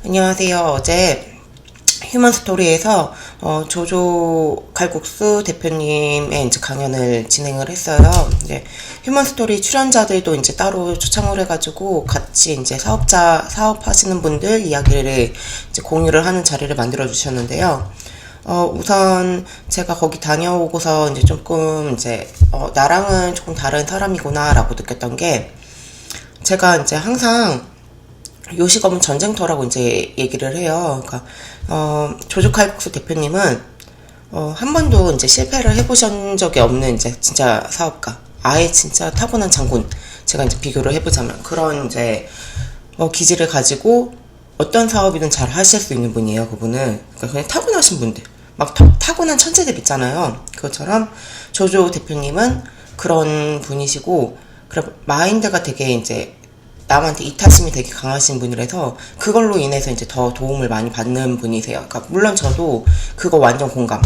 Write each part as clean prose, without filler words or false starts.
안녕하세요. 어제 휴먼스토리에서 조조 칼국수 대표님의 이제 강연을 진행을 했어요. 이제 휴먼스토리 출연자들도 이제 따로 초청을 해가지고 같이 이제 사업하시는 분들 이야기를 이제 공유를 하는 자리를 만들어 주셨는데요. 우선 제가 거기 다녀오고서 이제 조금 이제 나랑은 조금 다른 사람이구나라고 느꼈던 게, 제가 이제 항상 요식업은 전쟁터라고 이제 얘기를 해요. 그러니까 조조 칼국수 대표님은 한 번도 이제 실패를 해보신 적이 없는 이제 진짜 사업가, 아예 진짜 타고난 장군. 제가 이제 비교를 해보자면 그런 이제 기질을 가지고 어떤 사업이든 잘 하실 수 있는 분이에요. 그분은 그러니까 그냥 타고나신 분들, 막 타고난 천재들 있잖아요. 그것처럼 조조 대표님은 그런 분이시고, 그리고 마인드가 되게 이제 남한테 이타심이 되게 강하신 분이라서 그걸로 인해서 이제 더 도움을 많이 받는 분이세요. 그러니까 물론 저도 그거 완전 공감.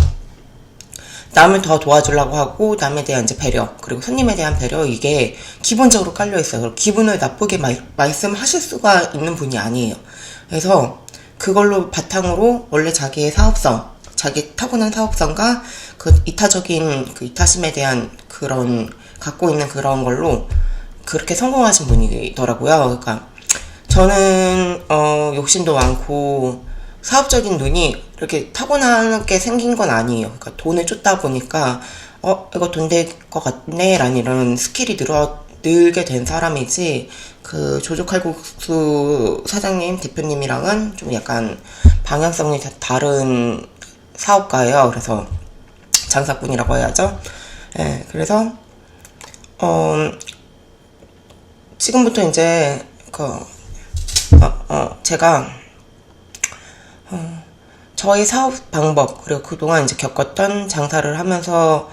남을 더 도와주려고 하고 남에 대한 이제 배려, 그리고 손님에 대한 배려, 이게 기본적으로 깔려 있어요. 기분을 나쁘게 말씀하실 수가 있는 분이 아니에요. 그래서 그걸로 바탕으로 원래 자기의 사업성, 자기 타고난 사업성과 그 이타적인 그 이타심에 대한 그런 갖고 있는 그런 걸로 그렇게 성공하신 분이더라고요. 그러니까 저는 욕심도 많고 사업적인 눈이 이렇게 타고나게 생긴 건 아니에요. 그러니까 돈을 쫓다 보니까 이거 돈 될 것 같네 라는 이런 스킬이 늘게 된 사람이지, 그 조조 칼국수 사장님 대표님이랑은 좀 약간 방향성이 다른 사업가예요. 그래서 장사꾼이라고 해야죠. 네, 그래서 지금부터 이제 제가 저희 사업 방법, 그리고 그동안 이제 겪었던 장사를 하면서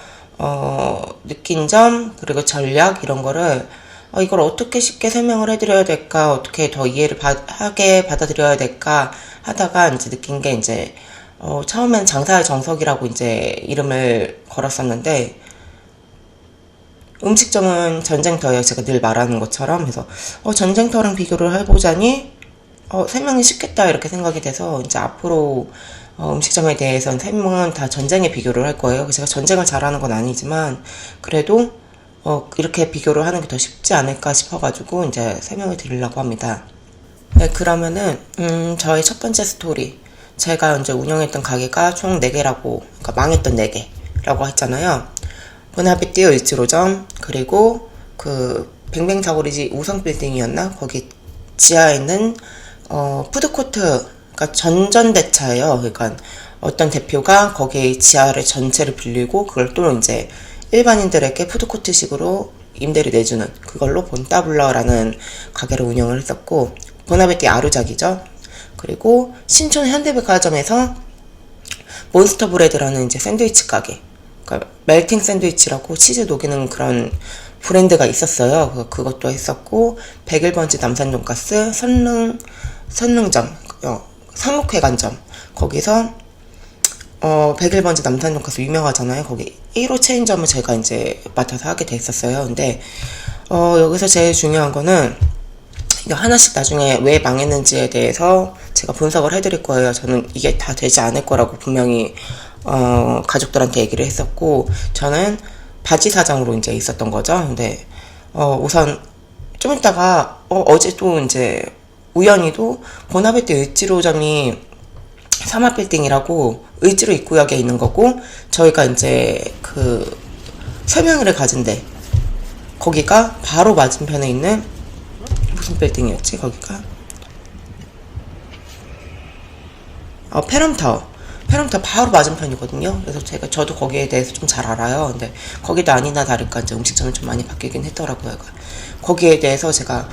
느낀 점, 그리고 전략, 이런 거를 이걸 어떻게 쉽게 설명을 해드려야 될까, 어떻게 더 이해를 하게 받아들여야 될까 하다가 이제 느낀 게, 이제 처음엔 장사의 정석이라고 이제 이름을 걸었었는데, 음식점은 전쟁터예요. 제가 늘 말하는 것처럼. 그래서 전쟁터랑 비교를 해보자니 설명이 쉽겠다 이렇게 생각이 돼서, 이제 앞으로 음식점에 대해서는 설명은 다 전쟁에 비교를 할 거예요. 제가 전쟁을 잘하는 건 아니지만 그래도 이렇게 비교를 하는 게 더 쉽지 않을까 싶어가지고 이제 설명을 드리려고 합니다. 네, 그러면은 저의 첫 번째 스토리, 제가 이제 운영했던 가게가 총 4개라고, 그러니까 망했던 4개라고 했잖아요. 보나페티오 1호점, 그리고 그 뱅뱅사거리 우성빌딩이었나? 거기 지하에 있는 푸드코트, 그러니까 전전대차예요. 그러니까 어떤 대표가 거기 지하를 전체를 빌리고 그걸 또 이제 일반인들에게 푸드코트식으로 임대를 내주는, 그걸로 본따블러라는 가게를 운영을 했었고, 보나페티 아루작이죠. 그리고 신촌 현대백화점에서 몬스터브레드라는 이제 샌드위치 가게, 그러니까 멜팅 샌드위치라고 치즈 녹이는 그런 브랜드가 있었어요. 그것도 했었고, 101번지 남산 돈가스, 선릉점, 상록회관점, 거기서 101번지 남산 돈가스 유명하잖아요. 거기 1호 체인점을 제가 이제 맡아서 하게 됐었어요. 근데 여기서 제일 중요한 거는, 이거 하나씩 나중에 왜 망했는지에 대해서 제가 분석을 해드릴 거예요. 저는 이게 다 되지 않을 거라고 분명히 가족들한테 얘기를 했었고, 저는 바지 사장으로 이제 있었던 거죠. 근데 우선 좀 이따가 어제 또 이제 우연히도 보나페티 을지로점이 사마빌딩이라고 을지로 입구역에 있는 거고, 저희가 이제 그 설명회를 가진데 거기가 바로 맞은편에 있는, 무슨 빌딩이었지 거기가, 페럼타워 바로 맞은편이거든요. 그래서 저도 거기에 대해서 좀 잘 알아요. 근데 거기도 아니나 다를까 이제 음식점은 좀 많이 바뀌긴 했더라고요. 거기에 대해서 제가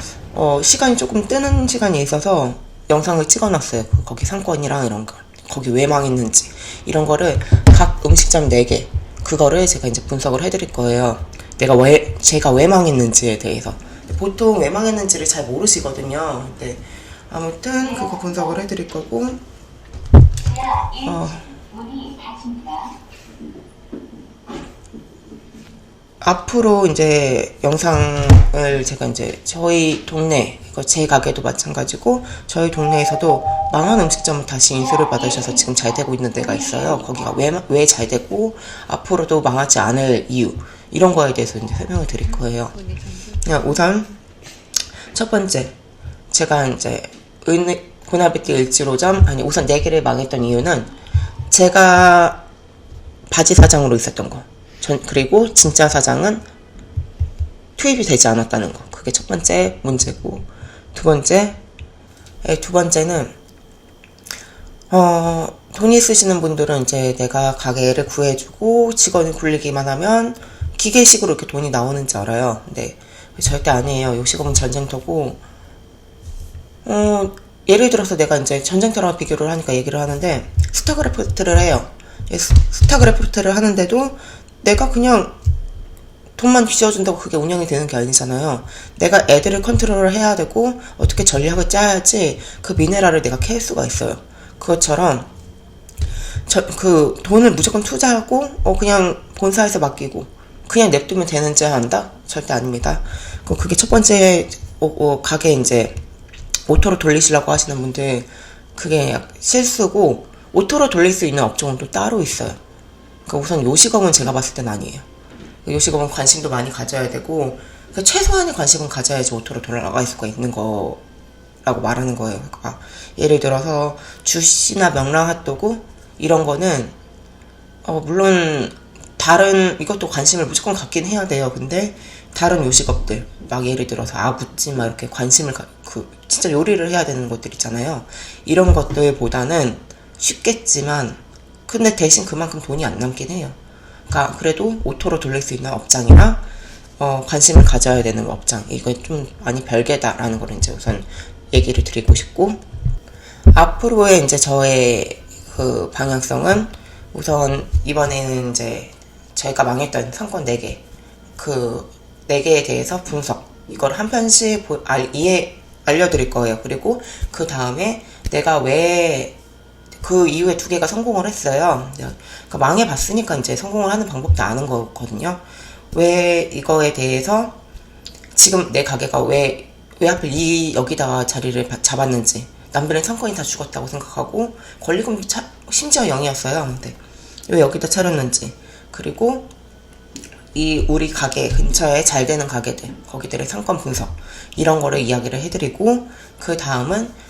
시간이 조금 뜨는 시간이 있어서 영상을 찍어놨어요. 거기 상권이랑 이런 거, 거기 왜 망했는지 이런 거를 각 음식점 4개, 그거를 제가 이제 분석을 해드릴 거예요. 제가 왜 망했는지에 대해서. 보통 왜 망했는지를 잘 모르시거든요. 근데 아무튼 그거 분석을 해드릴 거고, 앞으로 이제 영상을 제가 이제 저희 동네, 이거 제 가게도 마찬가지고 저희 동네에서도 망한 음식점을 다시 인수를 받으셔서 지금 잘 되고 있는 데가 있어요. 거기가 왜 잘 되고 앞으로도 망하지 않을 이유, 이런 거에 대해서 이제 설명을 드릴 거예요. 우선 첫 번째, 제가 이제 고나베티 일지로점, 우선 4개를 망했던 이유는 제가 바지 사장으로 있었던 거, 그리고 진짜 사장은 투입이 되지 않았다는 거, 그게 첫 번째 문제고, 두 번째는 돈 있으시는 분들은 이제 내가 가게를 구해주고 직원을 굴리기만 하면 기계식으로 이렇게 돈이 나오는지 알아요. 근데 절대 아니에요. 요식업은 전쟁터고, 예를 들어서 내가 이제 전쟁터랑 비교를 하니까 얘기를 하는데, 스타크래프트를 해요. 스타크래프트를 하는데도 내가 그냥 돈만 쥐어준다고 그게 운영이 되는 게 아니잖아요. 내가 애들을 컨트롤을 해야 되고 어떻게 전략을 짜야지 그 미네랄을 내가 캘 수가 있어요. 그것처럼 그 돈을 무조건 투자하고 그냥 본사에서 맡기고 그냥 냅두면 되는지 한다? 절대 아닙니다. 그게 첫 번째, 가게 이제 오토로 돌리시려고 하시는 분들, 그게 실수고, 오토로 돌릴 수 있는 업종은 또 따로 있어요. 우선 요식업은 제가 봤을 땐 아니에요. 요식업은 관심도 많이 가져야 되고, 최소한의 관심은 가져야지 오토로 돌아갈 수가 있는 거라고 말하는 거예요. 그러니까 예를 들어서 주시나 명랑 핫도그 이런 거는 물론 이것도 관심을 무조건 갖긴 해야 돼요. 근데 다른 요식업들, 막 예를 들어서 아구찜 막 이렇게 관심을 진짜 요리를 해야 되는 것들 있잖아요. 이런 것들보다는 쉽겠지만 근데 대신 그만큼 돈이 안 남긴 해요. 그러니까 그래도 오토로 돌릴 수 있는 업장이나 관심을 가져야 되는 업장, 이거 좀 많이 별개다라는 걸 이제 우선 얘기를 드리고 싶고, 앞으로의 이제 저의 그 방향성은 우선 이번에는 이제 저희가 망했던 상권 4개, 그 4개에 대해서 분석, 이걸 한 편씩 알려드릴 거예요. 그리고 그 다음에 내가 왜 그 이후에 2개가 성공을 했어요. 그러니까 망해봤으니까 이제 성공을 하는 방법도 아는 거거든요. 왜 이거에 대해서 지금 내 가게가 왜 하필 여기다가 자리를 잡았는지, 남들은 상권이 다 죽었다고 생각하고 권리금도 심지어 0이었어요. 근데 왜 여기다 차렸는지, 그리고 우리 가게 근처에 잘 되는 가게들, 거기들의 상권 분석, 이런 거를 이야기를 해드리고, 그 다음은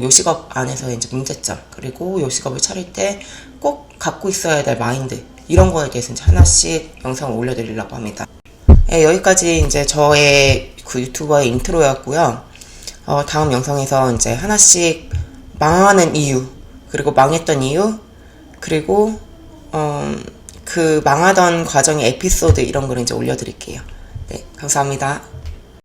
요식업 안에서의 이제 문제점, 그리고 요식업을 차릴 때 꼭 갖고 있어야 될 마인드, 이런 거에 대해서 이제 하나씩 영상을 올려드리려고 합니다. 네, 여기까지 이제 저의 그 유튜버의 인트로였고요. 다음 영상에서 이제 하나씩 망하는 이유, 그리고 망했던 이유, 그리고 그 망하던 과정의 에피소드, 이런 걸 이제 올려드릴게요. 네, 감사합니다.